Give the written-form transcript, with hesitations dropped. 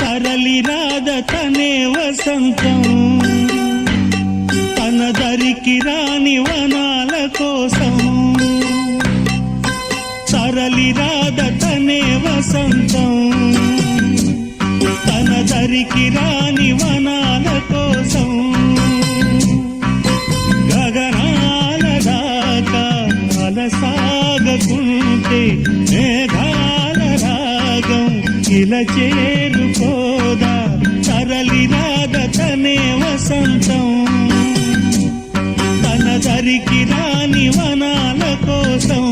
తరలి రాద తనే వసంతం తన దరికి రాని వనాల కోసం తరలి రాద తనే వసంతం తన దరికి రాని వనాల కోసం గగనాల దాకా అలసాగకుంటే మేఘాల రాగం ఇలా చేరుకోదా తరలి రాద తనే వసంతం తన దరికి రాని వనాల కోసం